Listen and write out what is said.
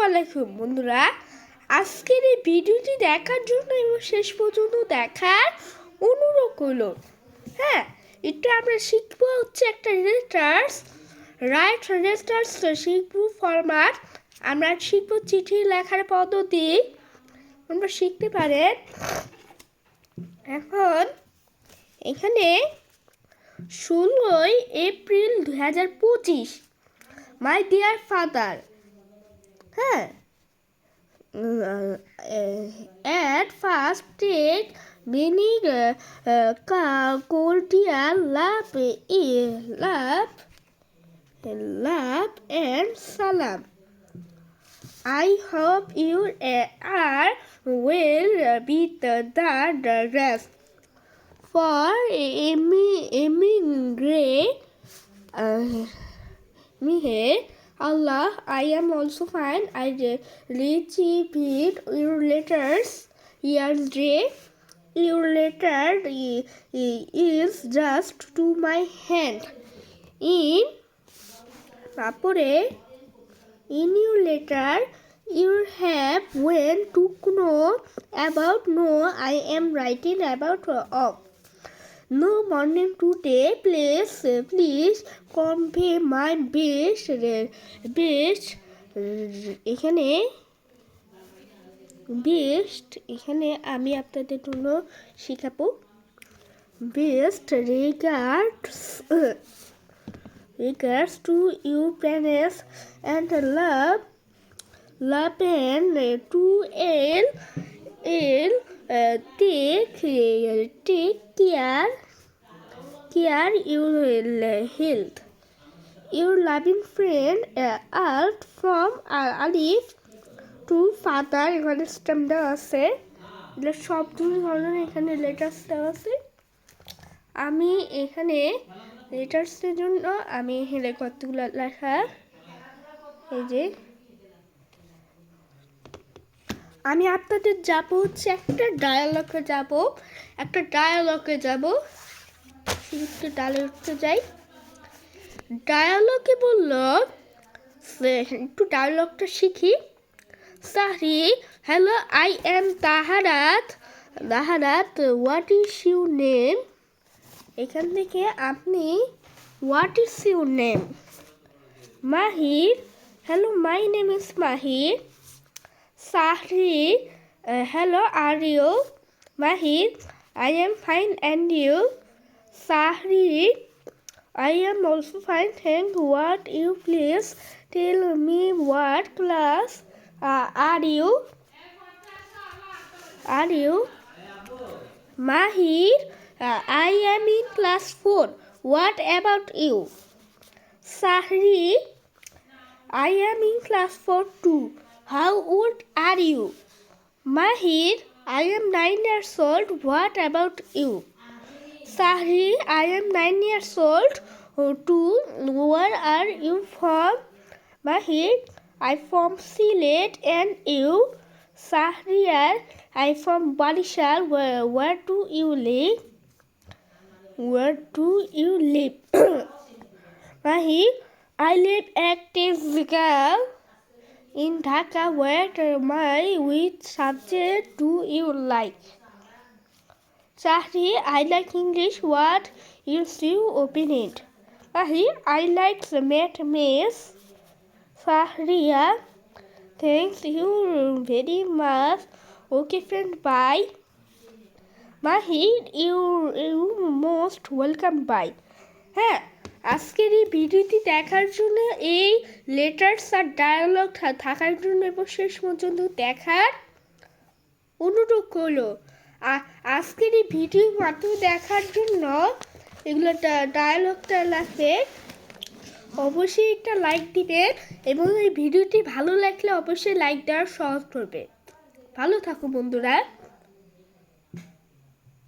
আলাইকুম বন্ধুরা, আজকের এই ভিডিওটি দেখার জন্য এবং শেষ পর্যন্ত দেখার অনুরোধ হলো। হ্যাঁ, এটা আমরা শিখবো হচ্ছে একটা লেটার্স রাইট লেটার্স শিখবো ফরম্যাট। আমরা শিখবো চিঠি লেখার পদ্ধতি, আমরা শিখতে পারেন। এখন এখানে 16 এপ্রিল 2025, মাই ডিয়ার ফাদার। হ্যাঁ, at first take meaning cordial love and salam. I hope you are well with the rest. For Allah, I am also fine. I received your letters yesterday. Your letter is just to my hand. In your letter, you have went to know about I am writing about of. No morning today, please convey my best. এখানে আমি আপনাদের জন্য শেখাবো best regards to you parents and love and to take care your health. Your loving friend Alt from Alif to Father. এখানে stamp দেওয়া আছে, সব ধরনের এখানে লেটার্স দেওয়া আছে। আমি এখানে লেটার্সের জন্য আমি এখানে কতগুলো লেখা, এই যে আমি আপনাদের যাবো হচ্ছে একটা ডায়ালগে যাব। ডায়ালগে যাই। ডায়ালগে বললো, একটু ডায়ালগটা শিখি। Sorry, hello, I am Taharat. What is your name? এখান থেকে আপনি what is your name? Mahir, hello, my name is Mahir. Sahri, hello, are you? Mahir, I am fine, and you? Sahri, I am also fine, thank you. What you please tell me what class are you? Mahir, I am in class 4. What about you? Sahri, I am in class 4 too. How old are you? Mahir, I am 9 years old. What about you? Sahri, I am 9 years old too. Where are you from? Mahir, I from Sylhet, and you? Sahriar, I from Barishal. Where do you live? Mahir, I live at Tezgal in Dhaka. Which subject do you like? Sahri, I like English. What is your opinion? Mahir, I like the mathematics. Sahriya, thanks you very much. Okay friend, bye. Mahir, you most welcome, bye. হ্যাঁ, আজকের এই ভিডিওটি দেখার জন্য, এই letters আর dialogue থাকার জন্য এবং শেষ পর্যন্ত দেখার অনুরোধ হলো। আজকের এই ভিডিও মাত্র দেখার জন্য এগুলো ডায়ালগটা লাগবে, অবশ্যই একটা লাইক দিবেন এবং এই ভিডিওটি ভালো লাগলে অবশ্যই লাইক দেওয়ার সহজ করবে। ভালো থাকো বন্ধুরা।